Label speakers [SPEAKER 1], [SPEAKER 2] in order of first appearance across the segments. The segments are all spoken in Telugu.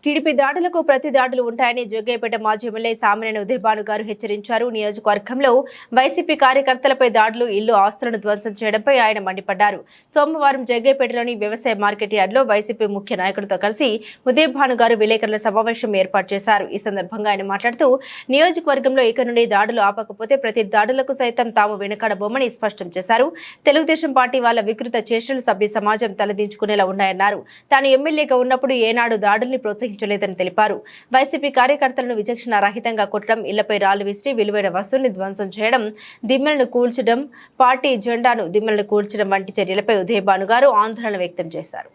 [SPEAKER 1] టీడీపీ దాడులకు ప్రతి దాడులు ఉంటాయని జగ్గయ్యపేట మాజీ ఎమ్మెల్యే సామినేని ఉదయభాను గారు హెచ్చరించారు. నియోజకవర్గంలో వైసీపీ కార్యకర్తలపై దాడులు, ఇల్లు ఆస్తులను ధ్వంసం చేయడంపై ఆయన మండిపడ్డారు. సోమవారం జగ్గయ్యపేటలోని వ్యవసాయ మార్కెట్ యార్డులో వైసీపీ ముఖ్య నాయకులతో కలిసి ఉదయభాను గారు విలేకరుల సమావేశం ఏర్పాటు చేశారు. ఈ సందర్భంగా ఆయన మాట్లాడుతూ నియోజకవర్గంలో ఇక నుండి దాడులు ఆపకపోతే ప్రతి దాడులకు సైతం తాము వెనుకడబోమని స్పష్టం చేశారు. తెలుగుదేశం పార్టీ వాళ్ళ వికృత చేష్టలు సభ్య సమాజం తలదించుకునేలా ఉన్నాయన్నారు. తాను ఎమ్మెల్యేగా ఉన్నప్పుడు ఏనాడు దాడుల్ని లేదని తెలిపారు. వైసీపీ కార్యకర్తలను విచక్షణ రహితంగా కొట్టడం, ఇళ్లపై రాళ్లు విసిరి విలువైన వస్తువుల్ని ధ్వంసం చేయడం, దిమ్మెలను కూల్చడం, పార్టీ జెండాను దిమ్మెలను కూల్చడం వంటి చర్యలపై ఉదయభాను గారు ఆందోళన వ్యక్తం చేశారు.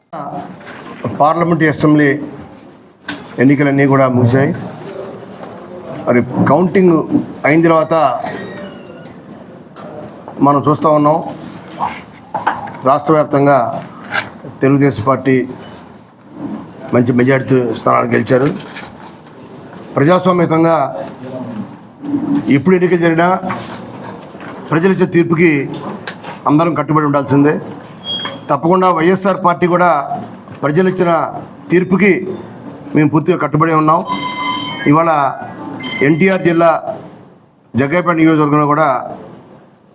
[SPEAKER 2] పార్లమెంటు అసెంబ్లీ ఎన్నికలన్నీ కూడా ముగిశాయి. మరి కౌంటింగ్ అయిన తర్వాత మనం చూస్తూ ఉన్నాం, రాష్ట్ర వ్యాప్తంగా తెలుగుదేశం పార్టీ మంచి మెజారిటీ స్థానాలు గెలిచారు. ప్రజాస్వామ్యంగా ఎప్పుడు ఎన్నిక జరిగినా ప్రజలిచ్చే తీర్పుకి అందరం కట్టుబడి ఉండాల్సిందే. తప్పకుండా వైఎస్ఆర్ పార్టీ కూడా ప్రజలు ఇచ్చిన తీర్పుకి మేము పూర్తిగా కట్టుబడి ఉన్నాం. ఇవాళ ఎన్టీఆర్ జిల్లా జగ్గయ్యపేట నియోజకవర్గంలో కూడా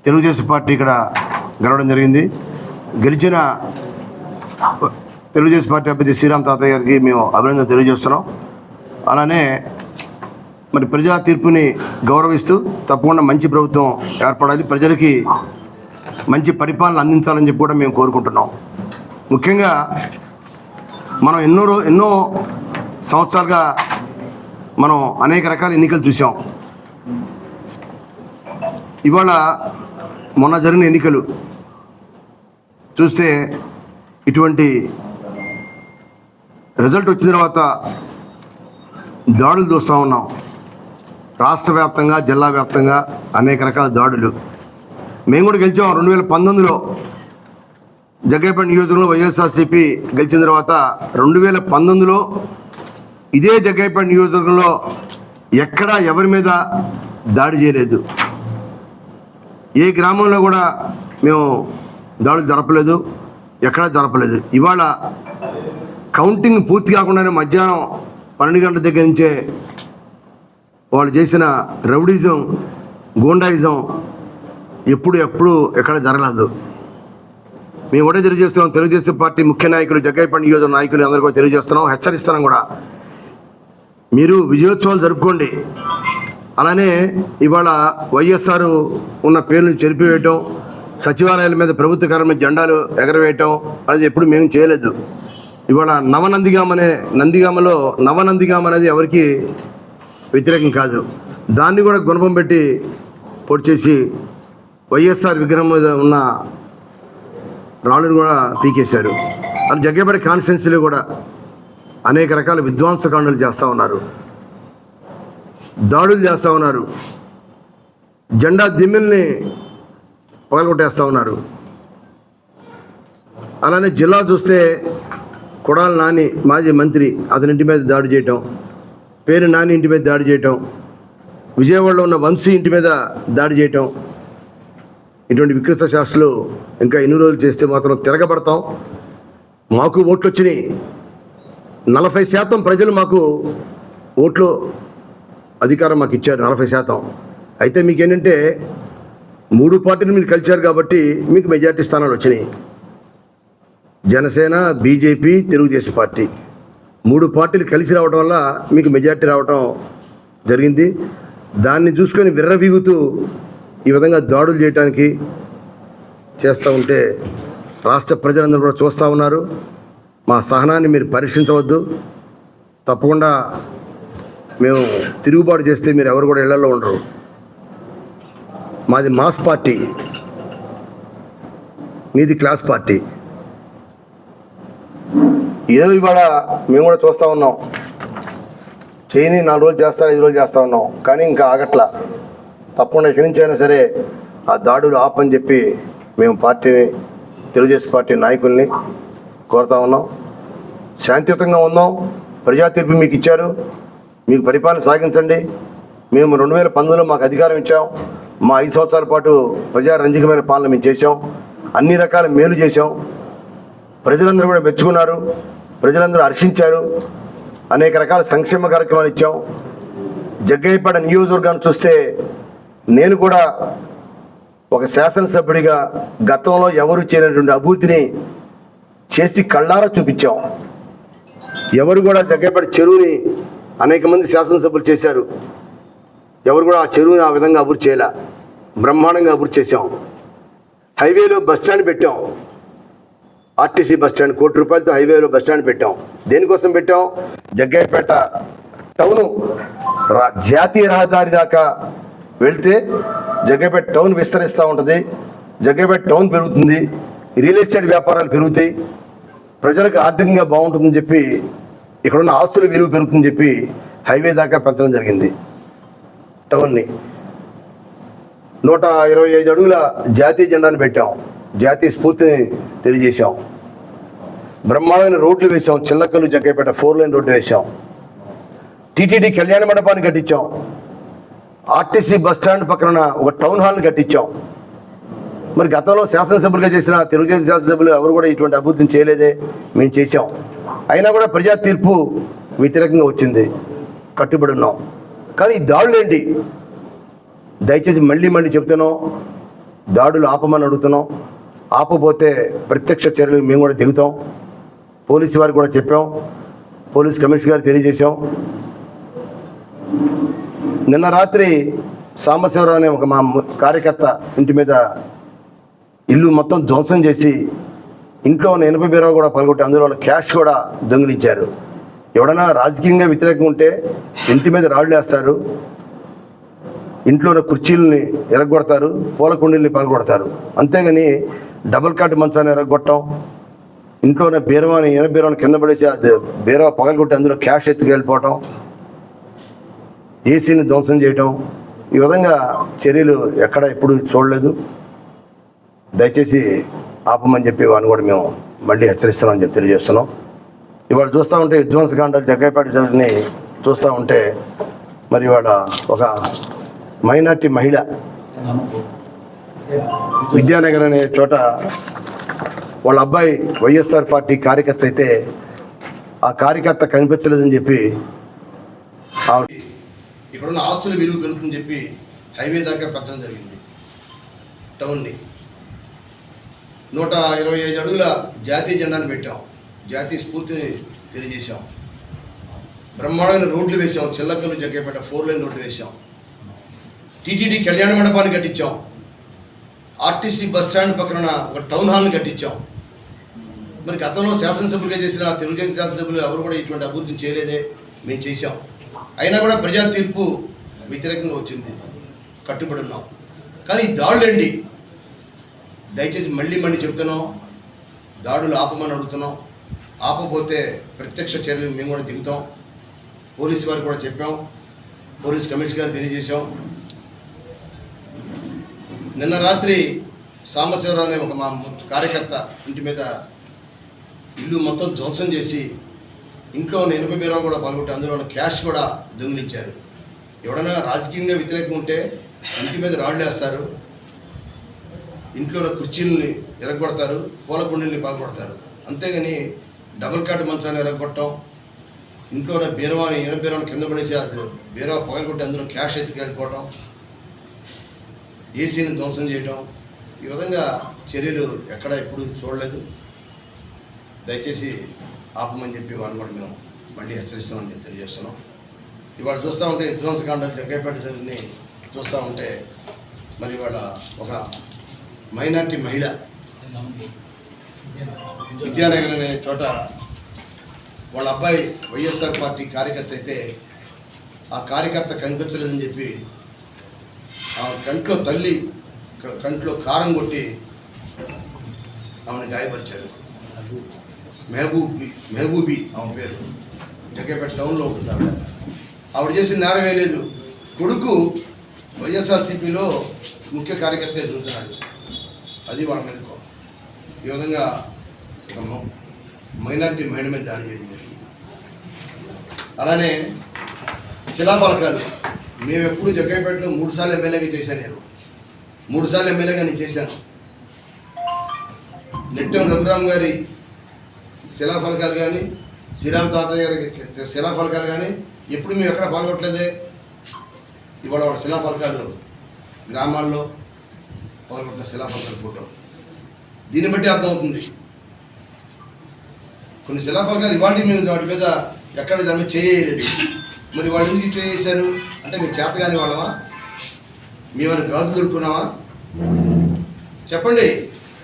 [SPEAKER 2] తెలుగుదేశం పార్టీ ఇక్కడ గెలవడం జరిగింది. గెలిచిన తెలుగుదేశం పార్టీ అభ్యర్థి శ్రీరామ్ తాతయ్య గారికి మేము అభినందన తెలియజేస్తున్నాం. అలానే మరి ప్రజా తీర్పుని గౌరవిస్తూ తప్పకుండా మంచి ప్రభుత్వం ఏర్పడాలి, ప్రజలకి మంచి పరిపాలన అందించాలని చెప్పి కూడా మేము కోరుకుంటున్నాం. ముఖ్యంగా మనం ఎన్నో సంవత్సరాలుగా మనం అనేక రకాల ఎన్నికలు చూసాం. ఇవాళ మొన్న జరిగిన ఎన్నికలు చూస్తే ఇటువంటి రిజల్ట్ వచ్చిన తర్వాత దాడులు చూస్తూ ఉన్నాం. రాష్ట్ర వ్యాప్తంగా, జిల్లా వ్యాప్తంగా అనేక రకాల దాడులు. మేము కూడా గెలిచాం 2019లో జగ్గయ్యపేట నియోజకవర్గంలో వైఎస్ఆర్సీపీ గెలిచిన తర్వాత 2019లో ఇదే జగ్గయ్యపేట నియోజకవర్గంలో ఎక్కడా ఎవరి మీద దాడి చేయలేదు. ఏ గ్రామంలో కూడా మేము దాడులు జరపలేదు, ఎక్కడా జరపలేదు. ఇవాళ కౌంటింగ్ పూర్తి కాకుండానే మధ్యాహ్నం 12 గంటల దగ్గర నుంచే వాళ్ళు చేసిన రౌడీజం, గూండాయిజం ఎప్పుడు ఎక్కడ జరగలేదు. మేము ఒకటే తెలియజేస్తున్నాం, తెలుగుదేశం పార్టీ ముఖ్య నాయకులు, జగ్గయ్యపేట నియోజక నాయకులు అందరూ కూడా తెలియజేస్తున్నాం, హెచ్చరిస్తున్నాం కూడా. మీరు విజయోత్సవాలు జరుపుకోండి. అలానే ఇవాళ వైఎస్ఆర్ ఉన్న పేర్లను చెరిపివేయటం, సచివాలయాల మీద ప్రభుత్వ కార్యాలయం మీద జెండాలు ఎగరవేయటం అది ఎప్పుడు మేము చేయలేదు. ఇవాళ నందిగామలో నవనందిగామ అనేది ఎవరికి వ్యతిరేకం కాదు. దాన్ని కూడా గుణపం పెట్టి పొడి చేసి వైఎస్ఆర్ విగ్రహం మీద ఉన్న రాళ్ళను కూడా పీకేశారు. అది జగ్గయ్యపేట కాన్స్టిట్యున్సీలో కూడా అనేక రకాల విధ్వంసకాండలు చేస్తూ ఉన్నారు, దాడులు చేస్తూ ఉన్నారు, జెండా దిమ్మెల్ని పగలగొట్టేస్తూ ఉన్నారు. అలానే జిల్లా చూస్తే కొడాలి నాని మాజీ మంత్రి, అతని ఇంటి మీద దాడి చేయటం, పేరు నాని ఇంటి మీద దాడి చేయటం, విజయవాడలో ఉన్న వంశీ ఇంటి మీద దాడి చేయటం, ఇటువంటి వికృత శాస్త్రాలు ఇంకా ఎన్ని రోజులు చేస్తే మాత్రం తిరగబడతాం. మాకు ఓట్లు వచ్చినాయి, 40% ప్రజలు మాకు ఓట్లు అధికారం మాకు ఇచ్చారు, 40%. అయితే మీకేంటంటే 3 పార్టీలు మీరు కలిశారు కాబట్టి మీకు మెజార్టీ స్థానాలు వచ్చినాయి. జనసేన, బీజేపీ, తెలుగుదేశం పార్టీ 3 పార్టీలు కలిసి రావడం వల్ల మీకు మెజార్టీ రావడం జరిగింది. దాన్ని చూసుకొని విర్రవీగుతూ ఈ విధంగా దాడులు చేయడానికి చేస్తూ ఉంటే రాష్ట్ర ప్రజలందరూ కూడా చూస్తూ ఉన్నారు. మా సహనాన్ని మీరు పరీక్షించవద్దు. తప్పకుండా మేము తిరుగుబాటు చేస్తే మీరు ఎవరు కూడా ఇళ్లలో ఉండరు. మాది మాస్ పార్టీ, మీది క్లాస్ పార్టీ. ఏదో ఇవాళ మేము కూడా చూస్తూ ఉన్నాం, చేయని 4 రోజులు చేస్తారు, 5 రోజులు చేస్తూ ఉన్నాం, కానీ ఇంకా ఆగట్లా. తప్పకుండా ఎక్కడి నుంచి అయినా సరే ఆ దాడులు ఆపని చెప్పి మేము పార్టీని, తెలుగుదేశం పార్టీ నాయకుల్ని కోరుతా ఉన్నాం. శాంతియుతంగా ఉన్నాం, ప్రజా తీర్పు మీకు ఇచ్చారు, మీకు పరిపాలన సాగించండి. మేము 2019లో మాకు అధికారం ఇచ్చాం, మా 5 సంవత్సరాల పాటు ప్రజారంజకమైన పాలన మేము చేసాం, అన్ని రకాల మేలు చేసాం. ప్రజలందరూ కూడా మెచ్చుకున్నారు, ప్రజలందరూ హర్షించారు. అనేక రకాల సంక్షేమ కార్యక్రమాలు ఇచ్చాం. జగ్గయ్యపేట నియోజకవర్గాన్ని చూస్తే నేను కూడా ఒక శాసనసభ్యుడిగా గతంలో ఎవరు చేయనటువంటి అభివృద్ధిని చేసి కళ్ళారా చూపించాం. ఎవరు కూడా జగ్గయ్యపేట చెరువుని అనేక మంది శాసనసభ్యులు చేశారు. ఎవరు కూడా ఆ చెరువుని ఆ విధంగా అభివృద్ధి చేయలే. బ్రహ్మాండంగా అభివృద్ధి చేశాం. హైవేలో బస్ స్టాండ్ పెట్టాం. ఆర్టీసీ బస్ స్టాండ్ ₹1 కోటి హైవేలో బస్ స్టాండ్ పెట్టాం. దేనికోసం పెట్టాం? జగ్గయ్యపేట టౌను జాతీయ రహదారి దాకా వెళ్తే జగ్గయ్యపేట టౌన్ విస్తరిస్తూ ఉంటుంది. జగ్గయ్యపేట టౌన్ పెరుగుతుంది. రియల్ ఎస్టేట్ వ్యాపారాలు పెరుగుతాయి. ప్రజలకు ఆర్థికంగా బాగుంటుందని చెప్పి, ఇక్కడున్న ఆస్తుల విలువ పెరుగుతుందని చెప్పి హైవే దాకా పెంచడం జరిగింది. టౌన్ని 125 అడుగుల జాతీయ జెండాను పెట్టాం. జాతీయ స్ఫూర్తిని తెలియజేశాం. బ్రహ్మాండమైన రోడ్లు వేసాం. చిల్లకల్లు జగ్గయ్యపేట 4 లైన్ రోడ్డు వేసాం. టీటీడీ కళ్యాణ మండపాన్ని కట్టించాం. ఆర్టీసీ బస్ స్టాండ్ పక్కన ఒక టౌన్ హాల్ని కట్టించాం. మరి గతంలో శాసనసభ్యులుగా చేసిన తెలుగుదేశం శాసనసభ్యులు ఎవరు కూడా ఇటువంటి అభివృద్ధిని చేయలేదే. మేము చేశాం. అయినా కూడా ప్రజా తీర్పు వ్యతిరేకంగా వచ్చింది. కట్టుబడి ఉన్నాం. కానీ ఈ దాడులు ఏంటి? దయచేసి మళ్ళీ చెప్తున్నాం, దాడులు ఆపమని అడుగుతున్నాం. ఆపపోతే ప్రత్యక్ష చర్యలు మేము కూడా దిగుతాం. పోలీసు వారికి కూడా చెప్పాం. పోలీస్ కమిషనర్ గారు తెలియజేశాం. నిన్న రాత్రి సాంబశివరావు అనే ఒక మా కార్యకర్త ఇంటి మీద ఇల్లు మొత్తం ధ్వంసం చేసి ఇంట్లో ఉన్న 80 బీరాలు కూడా పగలగొట్టి అందులో ఉన్న క్యాష్ కూడా దొంగిలించారు. ఎవడన్నా రాజకీయంగా వ్యతిరేకంగా ఉంటే ఇంటి మీద రాళ్ళు వేస్తారు, ఇంట్లో ఉన్న కుర్చీలని ఎరగొడతారు, పూల కుండీల్ని పగలగొడతారు. అంతేగాని డబుల్ కాట్ మంచాన్ని ఎరగొట్టడం, ఇంట్లో ఉన్న బీరవాని 80 బీరవాని కింద పడేసి బీరవా పగలగొట్టి అందులో క్యాష్ ఎత్తుకెళ్ళిపోవటం, ఏసీని ధ్వంసం చేయటం, ఈ విధంగా చర్యలు ఎక్కడ ఎప్పుడు చూడలేదు. దయచేసి ఆపమని చెప్పి వాడిని కూడా మేము మళ్ళీ హెచ్చరిస్తామని చెప్పి తెలియజేస్తున్నాం. ఇవాళ చూస్తూ ఉంటే విధ్వంసకాండాలు జగ్గయ్యపేట జరిగిని చూస్తూ ఉంటే మరి ఇవాళ ఒక మైనార్టీ మహిళ విద్యానగర్ అనే చోట వాళ్ళ అబ్బాయి వైఎస్ఆర్ పార్టీ కార్యకర్త అయితే ఆ కార్యకర్త కనిపించలేదని చెప్పి ఇక్కడున్న ఆస్తుల విలువ పెరుగుతుందని చెప్పి హైవే దాకా పెంచడం జరిగింది. టౌన్ని 125 అడుగుల జాతీయ జెండాను పెట్టాం. జాతీయ స్ఫూర్తిని తెలియజేశాం. బ్రహ్మాండమైన రోడ్లు వేసాం. చిల్లకల్లు జగ్గయ్యపేట 4 లైన్ రోడ్డు వేసాం. టీటీడీ కళ్యాణ మండపాన్ని కట్టించాం. ఆర్టీసీ బస్ స్టాండ్ పక్కన ఒక టౌన్ హాల్ని కట్టించాం. మరి గతంలో శాసనసభ్యులుగా చేసిన తెలుగుదేశం శాసనసభ్యులు ఎవరు కూడా ఇటువంటి అభివృద్ధిని చేయలేదే. మేము చేశాం. అయినా కూడా ప్రజా తీర్పు వ్యతిరేకంగా వచ్చింది. కట్టుబడి ఉన్నాం. కానీ ఈ దాడులండి, దయచేసి మళ్ళీ చెప్తున్నాం, దాడులు ఆపమని అడుగుతున్నాం. ఆపపోతే ప్రత్యక్ష చర్యలు మేము కూడా దిగుతాం. పోలీసు వారికి కూడా చెప్పాం. పోలీస్ కమిషనర్ గారు తెలియజేశాం. నిన్న రాత్రి సాంబశివరావు అనే ఒక మా కార్యకర్త ఇంటి మీద ఇల్లు మొత్తం ధ్వంసం చేసి ఇంట్లో ఉన్న 80 బీరాలు కూడా పగలగొట్టి అందులో ఉన్న క్యాష్ కూడా దొంగిలించారు. ఎవడన్నా రాజకీయంగా వ్యతిరేకంగా ఉంటే ఇంటి మీద రాళ్ళు వేస్తారు, ఇంట్లో ఉన్న కుర్చీలని ఎరగొడతారు, పూల కుండీల్ని పగలగొడతారు. అంతేగాని డబుల్ కాట్ మంచాన్ని ఎరగొట్టడం, ఇంట్లో ఉన్న బీరవాని 80 బీరవాని కింద పడేసి అది బీరవా పగలగొట్టి అందులో క్యాష్ ఎత్తుకెళ్ళిపోవటం, ఏసీని ధ్వంసం చేయటం, ఈ విధంగా చర్యలు ఎక్కడ ఎప్పుడు చూడలేదు. దయచేసి ఆపమని చెప్పి వాళ్ళు కూడా మేము మళ్ళీ హెచ్చరిస్తామని చెప్పి తెలియజేస్తున్నాం. ఇవాళ చూస్తూ ఉంటే విధ్వంసకాండాలు జగ్గయ్యపేట జరిగిని చూస్తూ ఉంటే మరి ఇవాళ ఒక మైనార్టీ మహిళ విద్యానగర్ అనే చోట వాళ్ళ అబ్బాయి వైఎస్ఆర్ పార్టీ కార్యకర్త అయితే ఆ కార్యకర్త కనిపించలేదని చెప్పి ఆ కంట్లో కారం కొట్టి ఆమెను గాయపరిచారు. మెహబూబీ ఆమె పేరు. జగ్గయ్యపేట టౌన్లో ఉంటుంది ఆవిడ. ఆవిడ చేసిన నేరం ఏం లేదు. కొడుకు వైఎస్ఆర్సీపీలో ముఖ్య కార్యకర్త ఎదుగుతున్నాడు. అది వాళ్ళ మీద ఈ విధంగా ఒక మైనార్టీ మహిళ మీద దాడి చేయడం జరిగింది. అలానే శిలాఫలకాలు మేము ఎప్పుడు జగ్గయ్యపేటలో 3 సార్లు ఎమ్మెల్యేగా చేశాను. నేను 3 సార్లు ఎమ్మెల్యేగా నేను చేశాను. నెట్టెం రఘురామ్ గారి శిలాఫలకాలు కానీ, శ్రీరామ్ తాతయ్య గారికి శిలాఫలకాలు కానీ ఎప్పుడు మేము ఎక్కడ పాల్గొట్టలేదే. ఇవాళ వాడు శిలాఫలకాలు గ్రామాల్లో పాల్గొట్టిన శిలాఫలకాలు ఫోటో. దీన్ని బట్టి అర్థమవుతుంది కొన్ని శిలాఫలకాలు ఇవాళ మేము వాటి మీద ఎక్కడ దాని మీద చేయలేదు. మరి వాళ్ళు ఎందుకు చేశారు అంటే మేము చేతగాని వాళ్ళమా, మేమైనా గాజులు దొరుకున్నామా చెప్పండి.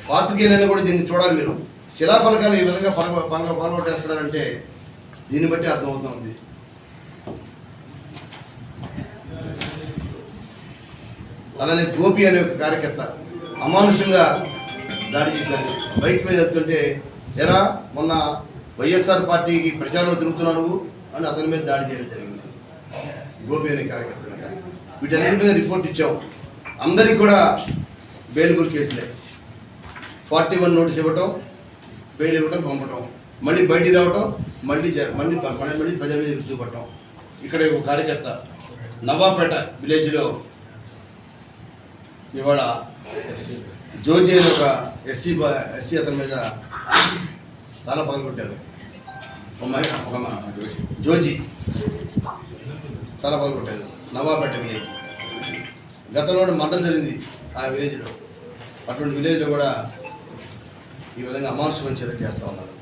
[SPEAKER 2] పాత్రికేయులైనా కూడా దీన్ని చూడాలి. మీరు శిలాఫలకాలు ఈ విధంగా పాల్గొట్టేస్తున్నారంటే దీన్ని బట్టి అర్థమవుతుంది. అలానే గోపి అనే ఒక కార్యకర్త అమానుషంగా దాడి చేశారు. బైక్ మీద వెళ్తుంటే ఎరా మొన్న వైఎస్ఆర్ పార్టీకి ప్రచారంలో తిరుగుతున్నావు నువ్వు అని అతని మీద దాడి చేయడం జరిగింది. గోపి అనే కార్యకర్త వీటన్నింటి మీద రిపోర్ట్ ఇచ్చాం. అందరికి కూడా బెయిలబుల్ కేసులే. 41 నోటీస్ ఇవ్వటం, బెయిల్ ఇవ్వటం, పంపటం, మళ్ళీ బయటికి రావటం, మళ్ళీ ప్రజల మీద చూపట్టం. ఇక్కడ ఒక కార్యకర్త నవాపేట విలేజ్లో ఇవాళ జోజీ అని ఒక ఎస్సీ అతని మీద చాలా పగలగొట్టారు. జోజీ చాలా పగలగొట్టారు నవాపేట విలేజ్. గతంలో మంటలు జరిగింది ఆ విలేజ్లో. అటువంటి విలేజ్లో కూడా ఈ విధంగా అమానుషమైన చర్యలు చేస్తూ ఉన్నారు.